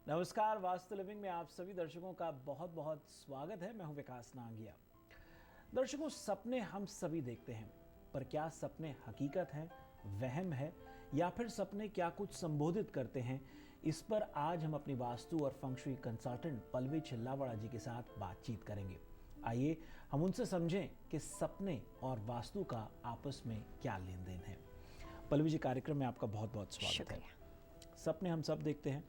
नमस्कार, वास्तु लिविंग में आप सभी दर्शकों का बहुत बहुत स्वागत है। मैं हूं विकास नांगिया। दर्शकों, सपने हम सभी देखते हैं, पर क्या सपने हकीकत हैं, वहम है, या फिर सपने क्या कुछ संबोधित करते हैं? इस पर आज हम अपनी वास्तु और फंक्शुई कंसल्टेंट पल्लवी चिल्लावड़ा जी के साथ बातचीत करेंगे। आइए हम उनसे समझें कि सपने और वास्तु का आपस में क्या लेन देन है। पल्लवी जी, कार्यक्रम में आपका बहुत बहुत स्वागत है। सपने हम सब देखते हैं।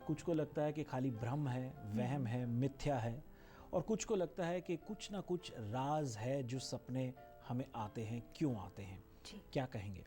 कुछ को लगता है कि खाली भ्रम है, वहम है, मिथ्या है, और कुछ को लगता है कि कुछ ना कुछ राज है जो सपने हमें आते हैं, क्यों आते हैं। क्या कहेंगे?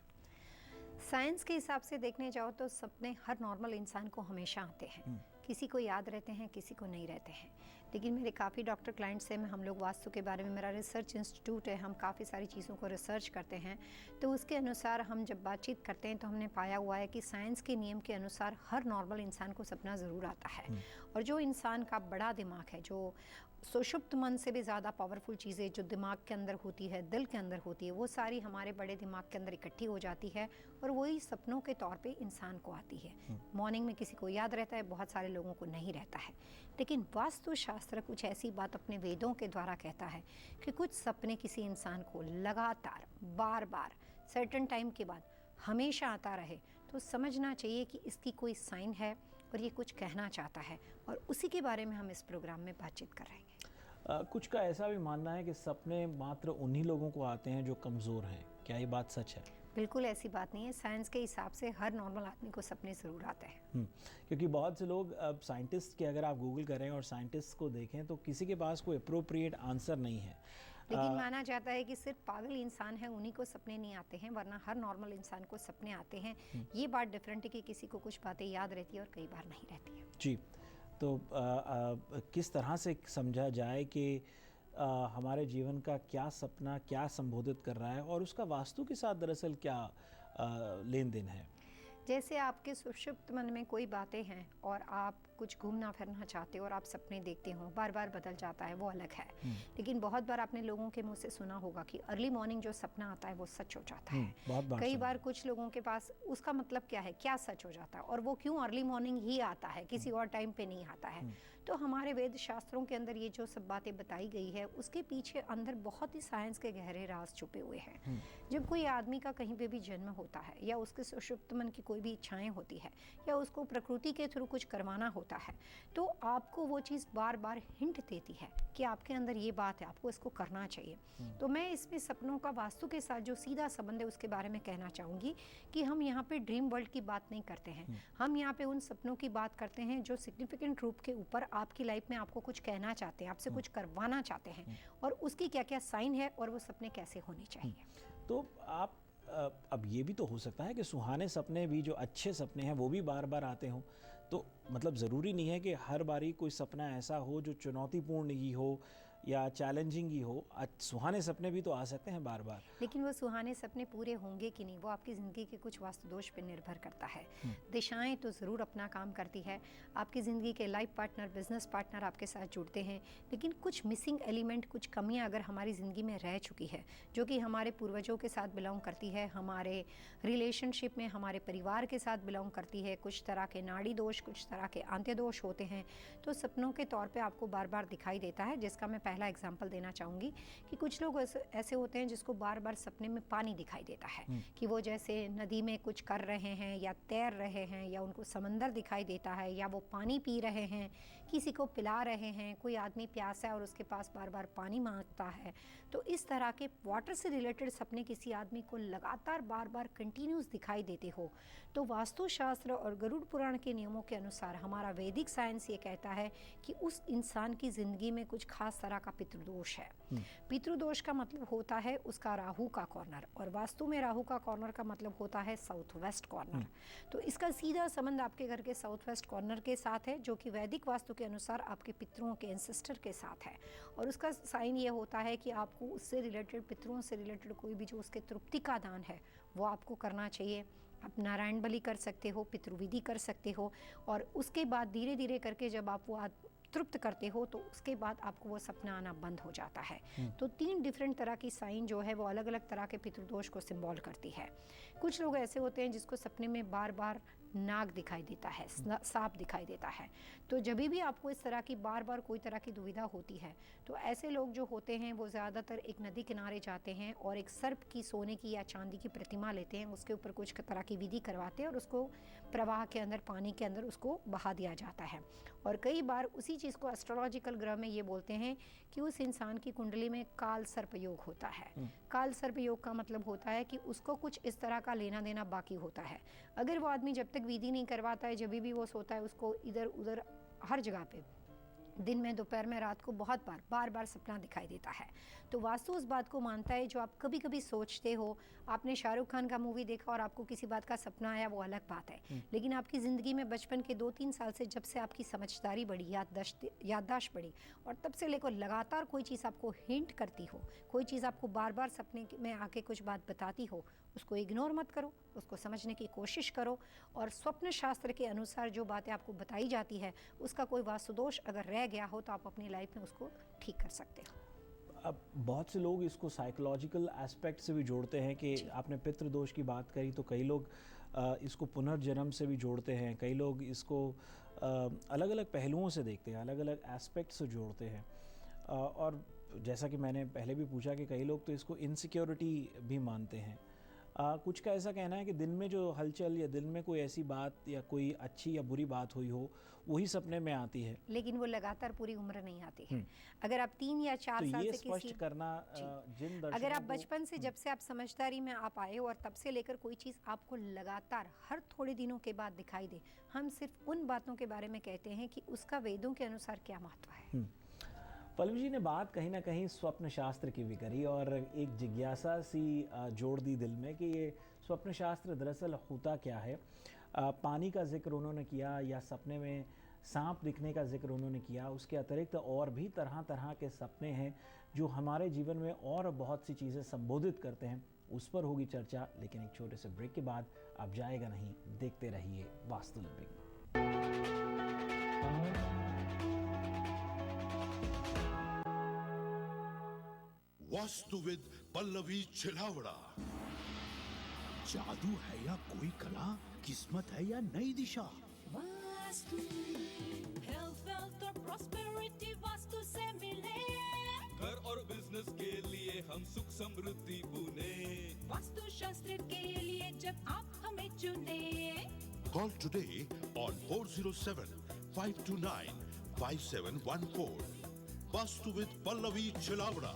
साइंस के हिसाब से देखने जाओ तो सपने हर नॉर्मल इंसान को हमेशा आते हैं। किसी को याद रहते हैं, किसी को नहीं रहते हैं। लेकिन मेरे काफ़ी डॉक्टर क्लाइंट्स हैं, हम लोग वास्तु के बारे में, मेरा रिसर्च इंस्टीट्यूट है, हम काफ़ी सारी चीज़ों को रिसर्च करते हैं। तो उसके अनुसार हम जब बातचीत करते हैं तो हमने पाया हुआ है कि साइंस के नियम के अनुसार हर नॉर्मल इंसान को सपना ज़रूर आता है। और जो इंसान का बड़ा दिमाग है, जो सुषुप्त मन से भी ज़्यादा पावरफुल चीज़ें जो दिमाग के अंदर होती है, दिल के अंदर होती है, वो सारी हमारे बड़े दिमाग के अंदर इकट्ठी हो जाती है और वही सपनों के तौर पे इंसान को आती है। मॉर्निंग में किसी को याद रहता है, बहुत सारे लोगों को नहीं रहता है। लेकिन वास्तुशास्त्र कुछ ऐसी बात अपने वेदों के द्वारा कहता है कि कुछ सपने किसी इंसान को लगातार बार बार सर्टेन टाइम के बाद हमेशा आता रहे तो समझना चाहिए कि इसकी कोई साइन है और ये कुछ कहना चाहता है, और उसी के बारे में हम इस प्रोग्राम में बातचीत कर रहे हैं। कुछ का ऐसा भी मानना है कि सपने मात्र उन्हीं लोगों को आते हैं जो कमज़ोर हैं। क्या ये बात सच है? बिल्कुल ऐसी बात नहीं है। साइंस के हिसाब से हर नॉर्मल आदमी को सपने ज़रूर आते हैं। क्योंकि बहुत से लोग, अब साइंटिस्ट के अगर आप गूगल करें और साइंटिस्ट को देखें तो किसी के पास कोई अप्रोप्रिएट आंसर नहीं है। लेकिन माना जाता है कि सिर्फ पागल इंसान है उन्हीं को सपने नहीं आते हैं, वरना हर नॉर्मल इंसान को सपने आते हैं। ये बात डिफरेंट है कि किसी को कुछ बातें याद रहती है और कई बार नहीं रहती है। जी, तो किस तरह से समझा जाए कि हमारे जीवन का क्या सपना क्या संबोधित कर रहा है और उसका वास्तु के साथ दरअसल क्या लेन देन है? जैसे आपके सुषुप्त मन में कोई बातें हैं और आप कुछ घूमना फिरना चाहते हो और आप सपने देखते हो, बार बार बदल जाता है, वो अलग है। लेकिन बहुत बार आपने लोगों के मुंह से सुना होगा कि अर्ली मॉर्निंग जो सपना आता है वो सच हो जाता है। कई बार कुछ लोगों के पास उसका मतलब क्या है, क्या सच हो जाता है, और वो क्यों अर्ली मॉर्निंग ही आता है, किसी और टाइम पे नहीं आता है। तो हमारे वेद शास्त्रों के अंदर ये जो सब बातें बताई गई है उसके पीछे अंदर बहुत ही साइंस के गहरे राज छुपे हुए हैं। जब कोई आदमी का कहीं पे भी जन्म होता है या उसके सुषुप्त मन की कोई भी इच्छाएं होती है या उसको प्रकृति के थ्रू कुछ करवाना होता है, तो आपको वो चीज़ बार बार हिंट देती है कि आपके अंदर ये बात है, आपको इसको करना चाहिए। तो मैं इसमें सपनों का वास्तु के साथ जो सीधा संबंध है उसके बारे में कहना चाहूँगी कि हम यहाँ पे ड्रीम वर्ल्ड की बात नहीं करते हैं। हम यहाँ पे उन सपनों की बात करते हैं जो सिग्निफिकेंट रूप के ऊपर आपकी लाइफ में आपको कुछ कहना चाहते हैं, आपसे कुछ करवाना चाहते हैं, और उसकी क्या क्या साइन है और वो सपने कैसे होने चाहिए। तो आप अब ये भी तो हो सकता है कि सुहाने सपने भी, जो अच्छे सपने हैं, वो भी बार बार आते हों। तो मतलब ज़रूरी नहीं है कि हर बारी कोई सपना ऐसा हो जो चुनौतीपूर्ण ही हो या चैलेंजिंग ही हो। सुहाने सपने भी तो आ सकते हैं बार बार। लेकिन वो सुहाने सपने पूरे होंगे कि नहीं, वो आपकी ज़िंदगी के कुछ वास्तु दोष पर निर्भर करता है। दिशाएं तो ज़रूर अपना काम करती है। आपकी ज़िंदगी के लाइफ पार्टनर, बिजनेस पार्टनर आपके साथ जुड़ते हैं, लेकिन कुछ मिसिंग एलिमेंट, कुछ कमियां अगर हमारी ज़िंदगी में रह चुकी है, जो कि हमारे पूर्वजों के साथ बिलोंग करती है, हमारे रिलेशनशिप में हमारे परिवार के साथ बिलोंग करती है, कुछ तरह के नाड़ी दोष, कुछ तरह के अंत्य दोष होते हैं, तो सपनों के तौर पे आपको बार बार दिखाई देता है। जिसका मैं पहला एग्जांपल देना चाहूँगी कि कुछ लोग ऐसे होते हैं जिसको बार बार सपने में पानी दिखाई देता है, कि वो जैसे नदी में कुछ कर रहे हैं या तैर रहे हैं, या उनको समंदर दिखाई देता है, या वो पानी पी रहे हैं, किसी को पिला रहे हैं, कोई आदमी प्यासा है और उसके पास बार बार पानी मांगता है। तो इस तरह के वाटर से रिलेटेड सपने किसी आदमी को लगातार बार बार कंटिन्यूस दिखाई देते हो, तो वास्तुशास्त्र और गरुड़ पुराण के नियमों के अनुसार हमारा वैदिक साइंस ये कहता है कि उस इंसान की जिंदगी में कुछ खास तरह का पितृदोष है। पितृदोष का मतलब होता है उसका राहु का कॉर्नर, और वास्तु में राहु का कॉर्नर का मतलब होता है साउथ वेस्ट कॉर्नर। तो इसका सीधा संबंध आपके घर के साउथ वेस्ट कॉर्नर के साथ है, जो कि वैदिक वास्तु के अनुसार आपके पितरों के एंसेस्टर के साथ है। और उसका साइन ये होता है कि आपको उससे रिलेटेड, पितरों से रिलेटेड कोई भी जो उसके तृप्ति का दान है वो आपको करना चाहिए। आप नारायण बलि कर सकते हो, पितृविधि कर सकते हो, और उसके बाद धीरे धीरे करके जब आप वो तृप्त करते हो तो उसके बाद आपको वो सपना आना बंद हो जाता है। तो 3 डिफरेंट तरह की साइन जो है वो अलग अलग तरह के पितृदोष को सिंबल करती है। कुछ लोग ऐसे होते हैं जिसको सपने में बार बार नाग दिखाई देता है, सांप दिखाई देता है। तो जब भी आपको इस तरह की बार बार कोई तरह की दुविधा होती है तो ऐसे लोग जो होते हैं वो ज़्यादातर एक नदी किनारे जाते हैं और एक सर्प की, सोने की या चांदी की प्रतिमा लेते हैं, उसके ऊपर कुछ तरह की विधि करवाते हैं और उसको प्रवाह के अंदर, पानी के अंदर उसको बहा दिया जाता है। और कई बार उसी चीज़ को एस्ट्रोलॉजिकल ग्रह में ये बोलते हैं कि उस इंसान की कुंडली में काल सर्प योग होता है। काल सर्प योग का मतलब होता है कि उसको कुछ इस तरह का लेना देना बाकी होता है। अगर वो आदमी जब तक विधि नहीं करवाता है, जब भी वो सोता है, उसको इधर उधर हर जगह पे, दिन में, दोपहर में, रात को बहुत बार बार सपना दिखाई देता है। तो वास्तु उस बात को मानता है जो आप कभी कभी सोचते हो। आपने शाहरुख खान का मूवी देखा और आपको किसी बात का सपना आया, वो अलग बात है। लेकिन आपकी ज़िंदगी में बचपन के 2-3 साल से जब से आपकी समझदारी बढ़ी, याददाश्त बढ़ी और तब से लेकर लगातार कोई चीज़ आपको हिंट करती हो, कोई चीज़ आपको बार बार सपने में आके कुछ बात बताती हो, उसको इग्नोर मत करो, उसको समझने की कोशिश करो। और स्वप्न शास्त्र के अनुसार जो बातें आपको बताई जाती है उसका कोई वास्तु दोष अगर रह गया हो तो आप अपनी लाइफ में उसको ठीक कर सकते हो। अब बहुत से लोग इसको साइकोलॉजिकल एस्पेक्ट से भी जोड़ते हैं कि आपने पितृदोष की बात करी तो कई लोग इसको पुनर्जन्म से भी जोड़ते हैं, कई लोग इसको अलग अलग पहलुओं से देखते हैं, अलग अलग एस्पेक्ट से जोड़ते हैं। और जैसा कि मैंने पहले भी पूछा कि कई लोग तो इसको इनसिक्योरिटी भी मानते हैं। कुछ का ऐसा कहना है कि दिन में जो हलचल या दिन में कोई ऐसी बात या कोई अच्छी या बुरी बात हुई हो वही सपने में आती है, लेकिन वो लगातार पूरी उम्र नहीं आती है। अगर आप 3 या 4 तो साल ये से स्पष्ट किसी करना जिन दर्शकों अगर आप को- बचपन से, जब से आप समझदारी में आप आए हो और तब से लेकर कोई चीज़ आपको लगातार हर थोड़े दिनों के बाद दिखाई दे, हम सिर्फ उन बातों के बारे में कहते हैं कि उसका वेदों के अनुसार क्या महत्व है। पल्लवी जी ने बात कहीं ना कहीं स्वप्न शास्त्र की भी करी और एक जिज्ञासा सी जोड़ दी दिल में कि ये स्वप्न शास्त्र दरअसल होता क्या है। पानी का जिक्र उन्होंने किया या सपने में सांप दिखने का जिक्र उन्होंने किया, उसके अतिरिक्त और भी तरह तरह के सपने हैं जो हमारे जीवन में और बहुत सी चीज़ें संबोधित करते हैं। उस पर होगी चर्चा, लेकिन एक छोटे से ब्रेक के बाद आप जाएगा नहीं, देखते रहिए वास्तु लिपिक। वास्तु विद पल्लवी छिलावड़ा। जादू है या कोई कला, किस्मत है या नई दिशा, वास्तु हेल्थ, वेल्थ और प्रॉस्पेरिटी वास्तु से मिले। घर और बिजनेस के लिए हम सुख समृद्धि बुने। वास्तु शास्त्र के लिए जब आप हमें चुने। Call today on 407-529-5714. Vastu with Pallavi Chilavada.